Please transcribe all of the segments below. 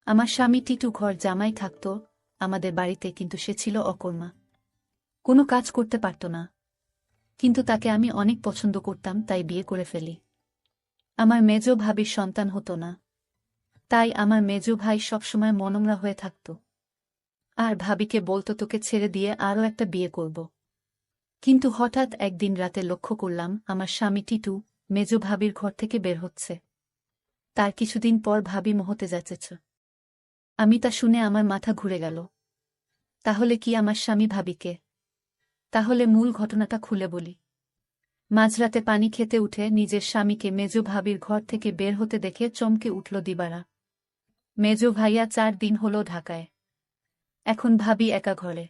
আমার স্বামী টিটু ঘর জামাই থাকত আমাদের বাড়িতে, কিন্তু সে ছিল অকর্মা। কোনো কাজ করতে পারত না। কিন্তু তাকে আমি অনেক পছন্দ করতাম, তাই বিয়ে করে ফেলি। আমার মেজ ভাবির সন্তান হতো না, তাই আমার মেজ ভাই সবসময় মনমরা হয়ে থাকত আর ভাবিকে বলতো তোকে ছেড়ে দিয়ে আরও একটা বিয়ে করব। কিন্তু হঠাৎ একদিন রাতে লক্ষ্য করলাম আমার স্বামী টিটু মেজ ভাবির ঘর থেকে বের হচ্ছে। তার কিছুদিন পর ভাবি মহতে যাচ্ছে। আমি তা শুনে আমার মাথা ঘুরে গেল। তাহলে কি আমার স্বামী ভাবিকে? তাহলে মূল ঘটনাটা খুলে বলি। মাঝরাতে পানি খেতে উঠে নিজের স্বামীকে মেজ ভাবির ঘর থেকে বের হতে দেখে চমকে উঠল দিবারা। মেজ ভাইয়া 4 দিন হলো ঢাকায়। এখন ভাবি একা ঘরে।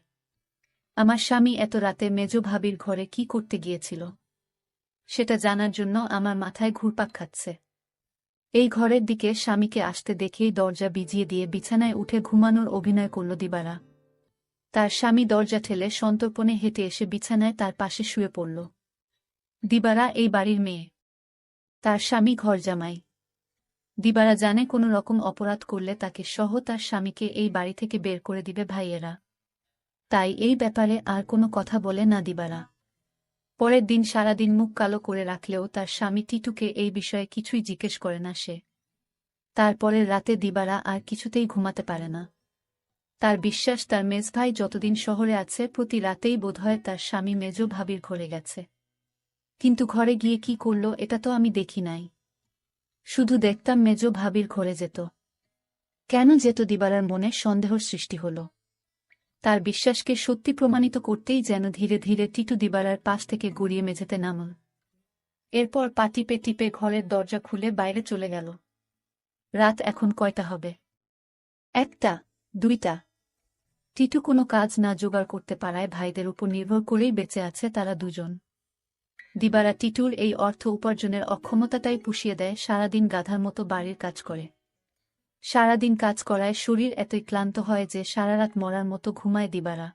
আমার স্বামী এত রাতে মেজ ভাবির ঘরে কি করতে গিয়েছিল সেটা জানার জন্য আমার মাথায় ঘুরপাক খাচ্ছে। এই ঘরের দিকে স্বামীকে আসতে দেখেই দরজা ভিজিয়ে দিয়ে বিছানায় উঠে ঘুমানোর অভিনয় করল দিবারা। তার স্বামী দরজা ঠেলে সন্তর্পণে হেঁটে এসে বিছানায় তার পাশে শুয়ে পড়ল। দিবারা এই বাড়ির মেয়ে, তার স্বামী ঘর জামাই। দিবারা জানে কোনো রকম অপরাধ করলে তাকে সহ তার স্বামীকে এই বাড়ি থেকে বের করে দিবে ভাইয়েরা। তাই এই ব্যাপারে আর কোনো কথা বলে না দিবারা। পরের দিন সারাদিন মুখ কালো করে রাখলেও তার স্বামী টিটুকে এই বিষয়ে কিছুই জিজ্ঞেস করে না সে। তারপরের রাতে দিবারা আর কিছুতেই ঘুমাতে পারে না। তার বিশ্বাস তার মেজ ভাই যতদিন শহরে আছে প্রতি রাতেই বোধহয় তার স্বামী মেজ ভাবির ঘরে গেছে। কিন্তু ঘরে গিয়ে কি করল এটা তো আমি দেখি নাই। শুধু দেখতাম মেজ ভাবির ঘরে যেত। কেন যেত দিবারার মনে সন্দেহর সৃষ্টি হল। তার বিশ্বাসকে সত্যি প্রমাণিত করতেই যেন ধীরে ধীরে টিটু দিবারার পাশ থেকে গড়িয়ে মেঝেতে নামল। এরপর পা টিপে টিপে ঘরের দরজা খুলে বাইরে চলে গেল। রাত এখন কয়টা হবে? 1টা, 2টা। টিটু কোনো কাজ না জোগাড় করতে পারায় ভাইদের উপর নির্ভর করেই বেঁচে আছে তারা দুজন। দিবারা টিটুর এই অর্থ উপার্জনের অক্ষমতাটাই পুষিয়ে দেয়, সারাদিন গাধার মতো বাড়ির কাজ করে। সারাদিন কাজ করায় শরীর এতই ক্লান্ত হয় যে সারারাত মরার মতো ঘুমায় দিবারা।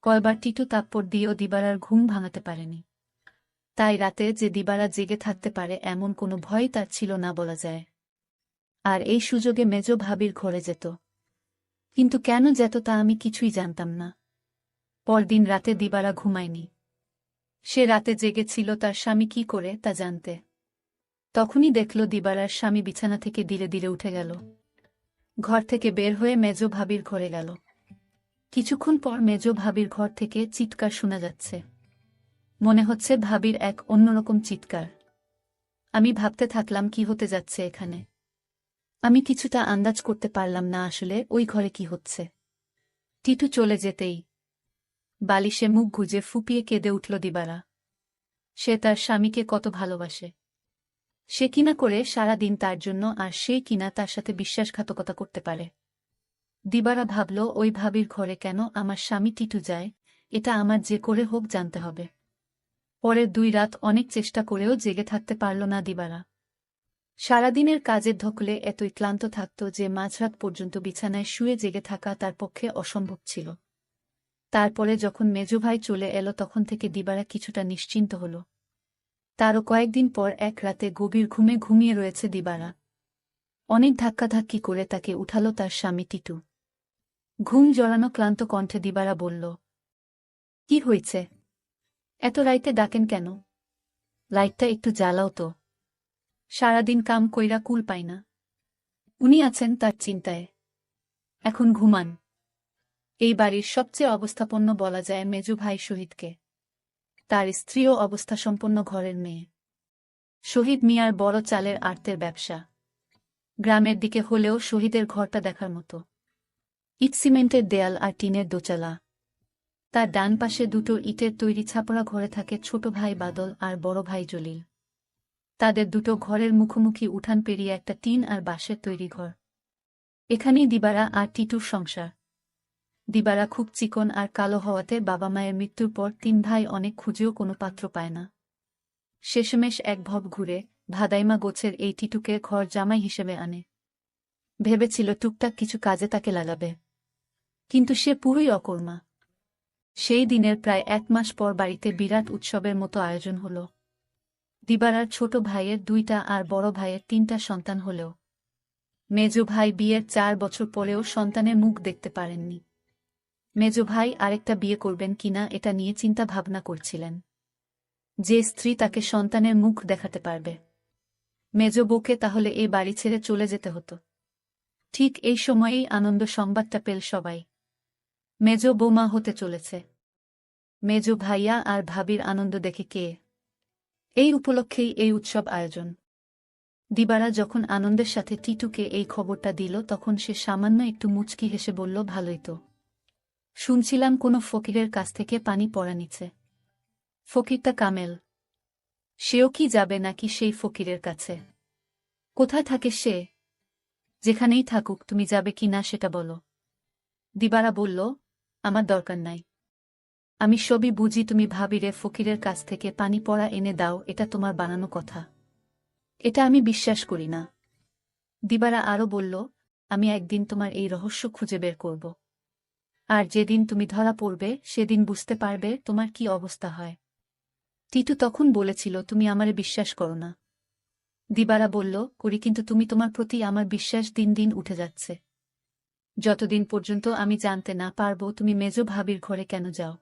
কয়বার টিটু তাপ্পড় দিয়েও দিবারার ঘুম ভাঙাতে পারেনি। তাই রাতে যে দিবারা জেগে থাকতে পারে এমন কোনো ভয় তার ছিল না বলা যায়। আর এই সুযোগে মেজ ভাবির ঘরে যেত। কিন্তু কেন যেত তা আমি কিছুই জানতাম না। পরদিন রাতে দিবারা ঘুমায়নি। সে রাতে জেগেছিল তার স্বামী কি করে তা জানতে। তখনই দেখল দিবারার স্বামী বিছানা থেকে ধীরে ধীরে উঠে গেল। ঘর থেকে বের হয়ে মেজ ভাবির ঘরে গেল। কিছুক্ষণ পর মেজ ভাবির ঘর থেকে চিৎকার শোনা যাচ্ছে। মনে হচ্ছে ভাবির এক অন্যরকম চিৎকার। আমি ভাবতে থাকলাম কি হতে যাচ্ছে এখানে। আমি কিছুটা আন্দাজ করতে পারলাম না আসলে ওই ঘরে কি হচ্ছে। টিটু চলে যেতেই বালিশে মুখ গুজে ফুপিয়ে কেঁদে উঠল দিবারা। সে তার স্বামীকে কত ভালোবাসে। সে কিনা করে সারাদিন তার জন্য, আর সে কিনা তার সাথে বিশ্বাসঘাতকতা করতে পারে। দিবারা ভাবল ওই ভাবির ঘরে কেন আমার স্বামী টিটু যায়, এটা আমার যে করে হোক জানতে হবে। পরের 2 রাত অনেক চেষ্টা করেও জেগে থাকতে পারল না দিবারা। সারাদিনের কাজের ধকলে এতই ক্লান্ত থাকত যে মাঝরাত পর্যন্ত বিছানায় শুয়ে জেগে থাকা তার পক্ষে অসম্ভব ছিল। তারপরে যখন মেজভাই চলে এলো তখন থেকে দিবারা কিছুটা নিশ্চিন্ত হল। তারও কয়েকদিন পর এক রাতে গভীর ঘুমে ঘুমিয়ে রয়েছে দিবারা। অনেক ধাক্কাধাক্কি করে তাকে উঠালো তার স্বামী টিটু। ঘুম জড়ানো ক্লান্ত কণ্ঠে দিবারা বলল, কি হয়েছে? এত রাইতে ডাকেন কেন? লাইটটা একটু জ্বালাও তো। সারাদিন কাম কইরা কুল পাই না। উনি আছেন তার চিন্তায়। এখন ঘুমান। এই বাড়ির সবচেয়ে অবস্থাপন্ন বলা যায় মেজু ভাই শহীদকে। তার স্ত্রীও অবস্থাসম্পন্ন ঘরের মেয়ে। শহীদ মিয়ার বড় চালের আড়তের ব্যবসা। গ্রামের দিকে হলেও শহীদের ঘরটা দেখার মতো। ইট সিমেন্টের দেয়াল আর টিনের দোচালা। তার ডান পাশে 2টো ইটের তৈরি ছাপড়া ঘরে থাকে ছোট ভাই বাদল আর বড় ভাই জলিল। তাদের 2টো ঘরের মুখোমুখি উঠান পেরিয়ে একটা টিন আর বাঁশের তৈরি ঘর। এখানেই দিবারা আর টিটুর সংসার। দিবারা খুব চিকন আর কালো হওয়াতে বাবা মায়ের মৃত্যুর পর 3 ভাই অনেক খুঁজেও কোনো পাত্র পায় না। শেষমেশ এক ভব ঘুরে ভাদাইমা গোছের এই টিটুকে ঘর জামাই হিসেবে আনে। ভেবেছিল টুকটাক কিছু কাজে তাকে লাগাবে। কিন্তু সে পুরোই অকর্মা। সেই দিনের প্রায় 1 মাস পর বাড়িতে বিরাট উৎসবের মতো আয়োজন হল। দিবারার ছোট ভাইয়ের 2টা আর বড় ভাইয়ের 3টা সন্তান হলেও মেজ ভাই বিয়ের 4 বছর পরেও সন্তানের মুখ দেখতে পারেননি। মেজ ভাই আরেকটা বিয়ে করবেন কিনা এটা নিয়ে চিন্তা ভাবনা করছিলেন। যে স্ত্রী তাকে সন্তানের মুখ দেখাতে পারবে, মেজ বউকে তাহলে এই বাড়ি ছেড়ে চলে যেতে হতো। ঠিক এই সময়েই আনন্দ সংবাদটা পেল সবাই। মেজ বৌমা হতে চলেছে। মেজ ভাইয়া আর ভাবির আনন্দ দেখে কে। এই উপলক্ষেই এই উৎসব আয়োজন। দিবারা যখন আনন্দের সাথে টিটুকে এই খবরটা দিল তখন সে সামান্য একটু মুচকি হেসে বলল, ভালোই তো। শুনছিলাম কোনো ফকিরের কাছ থেকে পানি পড়া নিচ্ছে। ফকিরটা কামেল। সেও কি যাবে নাকি সেই ফকিরের কাছে? কোথায় থাকে সে? যেখানেই থাকুক, তুমি যাবে কি না সেটা বলো। দিবারা বলল, আমার দরকার নাই। আমি সবই বুঝি, তুমি ভাবিরে ফকিরের কাছ থেকে পানি পড়া এনে দাও, এটা তোমার বানানো কথা। এটা আমি বিশ্বাস করি না। দিবারা আরও বলল, আমি একদিন তোমার এই রহস্য খুঁজে বের করব। আর যেদিন তুমি ধরা পড়বে সেদিন বুঝতে পারবে তোমার কি অবস্থা হয়। টিটু তখন বলেছিল, তুমি আমারে বিশ্বাস করো না। দিবারা বলল, করি, কিন্তু তুমি তোমার প্রতি আমার বিশ্বাস দিন দিন উঠে যাচ্ছে। যতদিন পর্যন্ত আমি জানতে না পারব তুমি মেজ ভাবির ঘরে কেন যাও,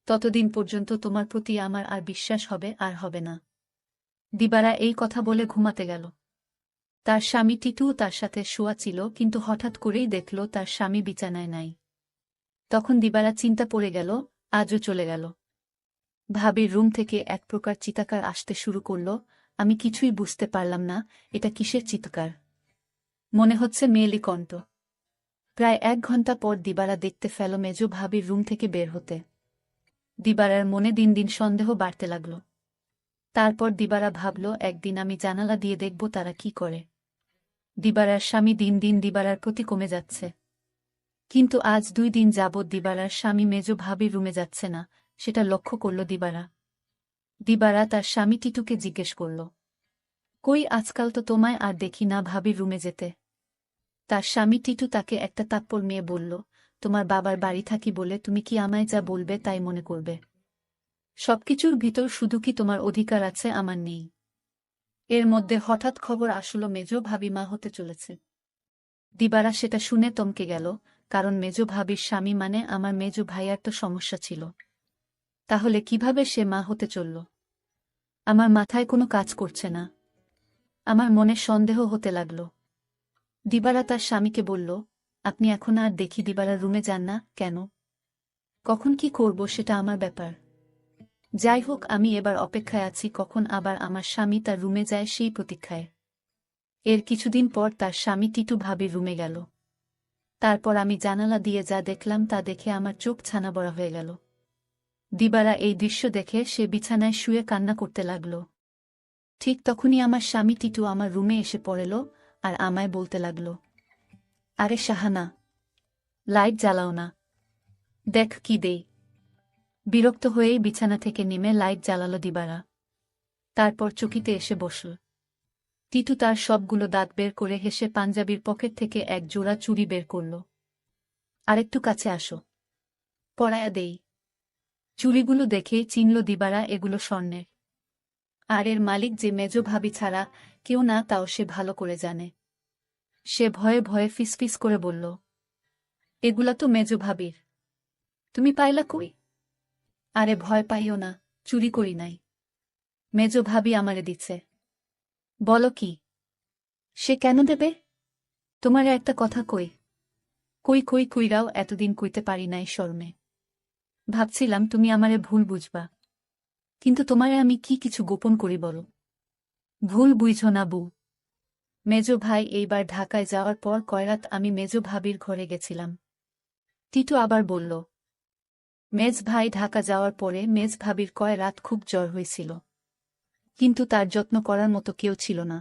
ততদিন পর্যন্ত তোমার প্রতি আমার আর বিশ্বাস হবে আর হবে না। দিবারা এই কথা বলে ঘুমাতে গেল। তার স্বামী টিটুও তার সাথে শোয়া ছিল, কিন্তু হঠাৎ করেই দেখল তার স্বামী বিছানায় নাই। তখন দিবারা চিন্তা পড়ে গেল, আজও চলে গেল। ভাবির রুম থেকে এক প্রকার চিৎকার আসতে শুরু করল। আমি কিছুই বুঝতে পারলাম না, এটা কিসের চিৎকার। মনে হচ্ছে মেয়েলি কণ্ঠ। প্রায় 1 ঘণ্টা পর দিবারা দেখতে ফেল মেজ ভাবির রুম থেকে বের হতে। দিবারার মনে দিন দিন সন্দেহ বাড়তে লাগল। তারপর দিবারা ভাবল, একদিন আমি জানালা দিয়ে দেখব তারা কি করে। দিবারার স্বামী দিন দিন দিবারার প্রতি কমে যাচ্ছে। কিন্তু আজ 2 দিন যাবৎ দিবারার স্বামী মেজ ভাবির রুমে যাচ্ছে না, সেটা লক্ষ্য করল দিবারা। দিবারা তার স্বামী টিটুকে জিজ্ঞেস করল, কই, আজকাল তো তোমায় আর দেখি না ভাবির রুমে যেতে। তার স্বামী টিটু তাকে একটা তাপ্পড় মেয়ে বলল, তোমার বাবার বাড়ি থাকি বলে তুমি কি আমায় যা বলবে তাই মনে করবে? সবকিছুর ভিতর শুধু কি তোমার অধিকার আছে, আমার নেই? এর মধ্যে হঠাৎ খবর আসলো মেজ ভাবি মা হতে চলেছে। দিবারা সেটা শুনে থমকে গেল, কারণ মেজ ভাবির স্বামী মানে আমার মেজ ভাইয়ার তো সমস্যা ছিল। তাহলে কিভাবে সে মা হতে চলল? আমার মাথায় কোনো কাজ করছে না। আমার মনে সন্দেহ হতে লাগল। দিবারা তার স্বামীকে বলল, আপনি এখন আর দেখি দিবারার রুমে যান না কেন? কখন কি করব সেটা আমার ব্যাপার। যাই হোক, আমি এবার অপেক্ষায় আছি কখন আবার আমার স্বামী তার রুমে যায় সেই প্রতীক্ষায়। এর কিছুদিন পর তার স্বামী টিটু ভাবির রুমে গেল। তারপর আমি জানালা দিয়ে যা দেখলাম তা দেখে আমার চোখ ছানা বড়া হয়ে গেল। দিবারা এই দৃশ্য দেখে সে বিছানায় শুয়ে কান্না করতে লাগল। ঠিক তখনই আমার স্বামী টিটু আমার রুমে এসে পড়ল আর আমায় বলতে লাগল, আরে শাহানা, লাইট জ্বালাও না, দেখ কি দেই। বিরক্ত হয়েই বিছানা থেকে নেমে লাইট জ্বালালো দিবারা। তারপর চকিতে এসে বসল। টিটু তার সবগুলো দাঁত বের করে হেসে পাঞ্জাবির পকেট থেকে এক জোড়া চুড়ি বের করল। আরেকটু কাছে আসো, পরায়া দেই। চুড়িগুলো দেখে চিনল দিবারা এগুলো স্বর্ণের। আর এর মালিক যে মেজ ভাবি ছাড়া কেউ না, তাও সে ভালো করে জানে। সে ভয়ে ভয়ে ফিসফিস করে বলল, এগুলা তো মেজ ভাবির। তুমি পাইলা কই? আরে ভয় পাইও না, চুরি করি নাই। মেজ ভাবি আমারে দিচ্ছে। বলো কি? সে কেন দেবে? তোমারে একটা কথা কই। কই কই কইরাও এতদিন কইতে পারি নাই শর্মে। ভাবছিলাম তুমি আমারে ভুল বুঝবা, কিন্তু তোমারে আমি কি কিছু গোপন করি বলো? ভুল বুঝো না বউ। মেজ ভাই এইবার ঢাকায় যাওয়ার পর কয়রাত আমি মেজ ভাবির ঘরে গেছিলাম। টিটু আবার বলল, মেজ ভাই ঢাকা যাওয়ার পরে মেজ ভাবির কয় রাত খুব জ্বর হয়েছিল, কিন্তু তার যত্ন করার মতো কেউ ছিল না।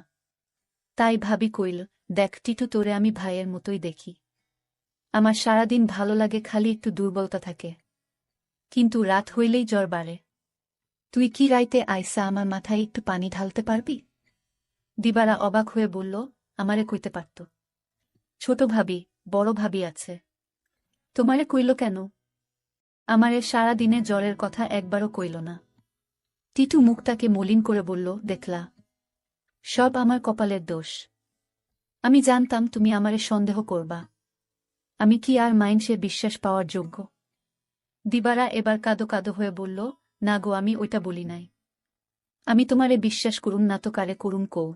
তাই ভাবি কইল, দেখ টিটু, তোরে আমি ভাইয়ের মতোই দেখি। আমার সারাদিন ভালো লাগে, খালি একটু দুর্বলতা থাকে, কিন্তু রাত হইলেই জ্বর বাড়ে। তুই কি রাইতে আইসা আমার মাথায় একটু পানি ঢালতে পারবি? দিবারা অবাক হয়ে বলল, আমারে কইতে পারত। ছোট ভাবি, বড় ভাবি আছে, তোমারে কইল কেন? আমারে সারা দিনে জ্বরের কথা একবারও কইল না। টিটু মুখটাকে মলিন করে বলল, দেখলা, সব আমার কপালের দোষ। আমি জানতাম তুমি আমারে সন্দেহ করবা। আমি কি আর মাইনসে বিশ্বাস পাওয়ার যোগ্য? দিবারা এবার কাদো কাদো হয়ে বলল, না গো, আমি ওইটা বলি নাই। আমি তোমারে বিশ্বাস করুম না তো কারে করুম কও?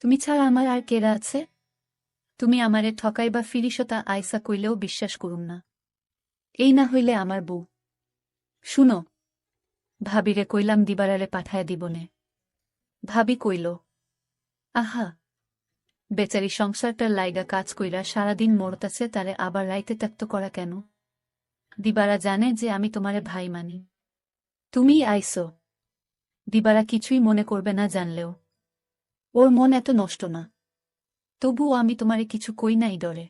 তুমি ছাড়া আমার আর কেরা আছে? তুমি আমারে ঠকাইবা ফিরিসতা আইসা কইলেও বিশ্বাস করুম না। এই না হইলে আমার বউ। শুনো, ভাবিরে কইলাম দিবারারে পাঠায় দিবনে। ভাবি কইল, আহা, বেচারি সংসারটার লাইগা কাজ কইরা সারাদিন মরতাছে, তারে আবার রাইতে ত্যাক্ত করা কেন? দিবারা জানে যে আমি তোমারে ভাই মানি। তুমিই আইসো। দিবারা কিছুই মনে করবে না জানলেও। ওর মন এত নষ্ট না। তবুও আমি তোমারে কিছু কই নাই ডরে।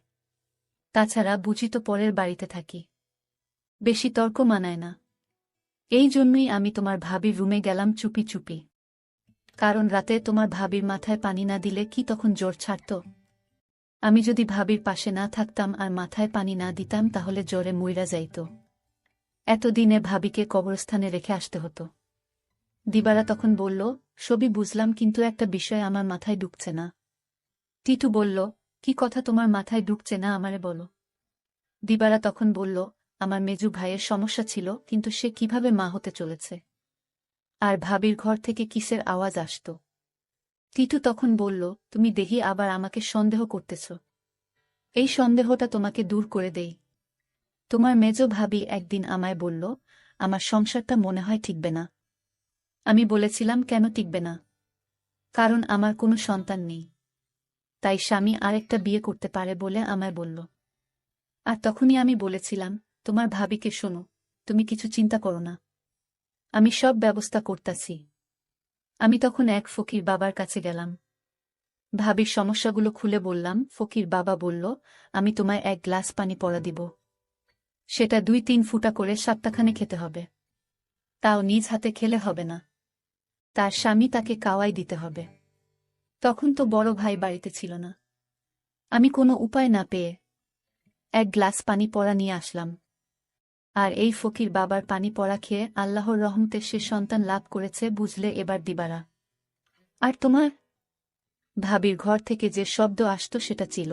তাছাড়া বুঝি তো পরের বাড়িতে থাকি। বেশি তর্ক মানায় না। এই জন্যই আমি তোমার ভাবির রুমে গেলাম চুপি চুপি। কারণ রাতে তোমার ভাবির মাথায় পানি না দিলে কি তখন জ্বর ছাড়ত? আমি যদি ভাবির পাশে না থাকতাম আর মাথায় পানি না দিতাম তাহলে জ্বরে মইরা যাইত। এতদিনে ভাবিকে কবরস্থানে রেখে আসতে হতো। দিবারা তখন বলল, সবই বুঝলাম, কিন্তু একটা বিষয় আমার মাথায় ঢুকছে না। টিটু বলল, কি কথা তোমার মাথায় ঢুকছে না আমারে বলো। দিবারা তখন বলল, আমার মেজু ভাইয়ের সমস্যা ছিল, কিন্তু সে কিভাবে মা হতে চলেছে। আর ভাবির ঘর থেকে কিসের আওয়াজ আসত। টিটু তখন বলল, তুমি দেখি আবার আমাকে সন্দেহ করতেছ। এই সন্দেহটা তোমাকে দূর করে দেই। তোমার মেজো ভাবি একদিন আমায় বলল, আমার সংসারটা মনে হয় টিকবে না। আমি বলেছিলাম, কেন টিকবে না? কারণ আমার কোনো সন্তান নেই। তাই স্বামী আরেকটা বিয়ে করতে পারে বলে আমায় বলল। আর তখনই আমি বলেছিলাম, তোমার ভাবিকে শোনো, তুমি কিছু চিন্তা করো না, আমি সব ব্যবস্থা করতাছি। আমি তখন এক ফকির বাবার কাছে গেলাম। ভাবির সমস্যাগুলো খুলে বললাম। ফকির বাবা বলল, আমি তোমায় এক গ্লাস পানি পড়া দিব। সেটা 2-3 ফুটা করে সপ্তাহখানে খেতে হবে। তাও নিজ হাতে খেলে হবে না, তার স্বামী তাকে কাওয়াই দিতে হবে। তখন তো বড় ভাই বাড়িতে ছিল না। আমি কোনো উপায় না পেয়ে এক গ্লাস পানি পড়া নিয়ে আসলাম। আর এই ফকির বাবার পানি পড়া খেয়ে আল্লাহর রহমতে সে সন্তান লাভ করেছে, বুঝলে এবার দিবারা। আর তোমার ভাবির ঘর থেকে যে শব্দ আসত সেটা ছিল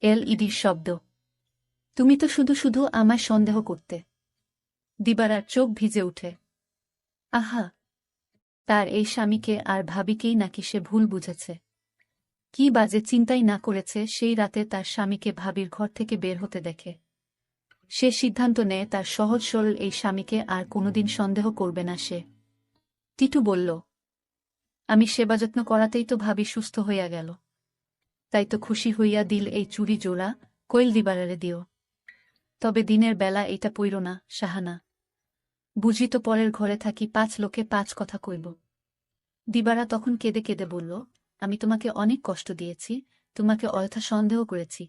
এলইডির শব্দ। তুমি তো শুধু শুধু আমায় সন্দেহ করতে। দিবারার চোখ ভিজে উঠে। আহা, তার এই স্বামীকে আর ভাবিকেই নাকি সে ভুল বুঝেছে। কি বাজে চিন্তাই না করেছে সেই রাতে তার স্বামীকে ভাবির ঘর থেকে বের হতে দেখে। সে সিদ্ধান্ত নেয় তার সহজ সরল এই স্বামীকে আর কোনোদিন সন্দেহ করবে না সে। টিটু বলল, আমি সেবাযত্ন করাতেই তো ভাবি সুস্থ হইয়া গেল। তাই তো খুশি হইয়া দিল এই চুরি জোড়া, কইল দিবারারে দিও। তবে দিনের বেলা এটা পইর না, সাহানা। বুঝি তো পরের ঘরে থাকি, 5 লোকে 5 কথা কইব। দিবারা তখন কেঁদে কেঁদে বলল, আমি তোমাকে অনেক কষ্ট দিয়েছি, তোমাকে অযথা সন্দেহ করেছি,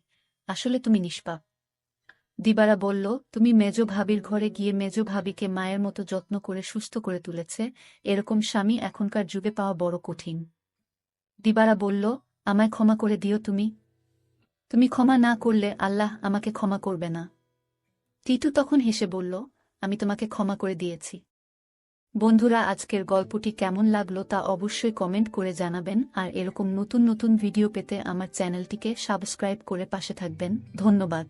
আসলে তুমি নিষ্পাপ। দিবারা বলল, তুমি মেজো ভাবির ঘরে গিয়ে মেজো ভাবিকে মায়ের মতো যত্ন করে সুস্থ করে তুলেছে, এরকম স্বামী এখনকার যুগে পাওয়া বড় কঠিন। দিবারা বলল, আমায় ক্ষমা করে দিও তুমি। তুমি ক্ষমা না করলে আল্লাহ আমাকে ক্ষমা করবে না। টিটু তখন হেসে বলল, আমি তোমাকে ক্ষমা করে দিয়েছি। বন্ধুরা, আজকের গল্পটি কেমন লাগলো তা অবশ্যই কমেন্ট করে জানাবেন, আর এরকম নতুন নতুন ভিডিও পেতে আমার চ্যানেলটিকে সাবস্ক্রাইব করে পাশে থাকবেন। ধন্যবাদ।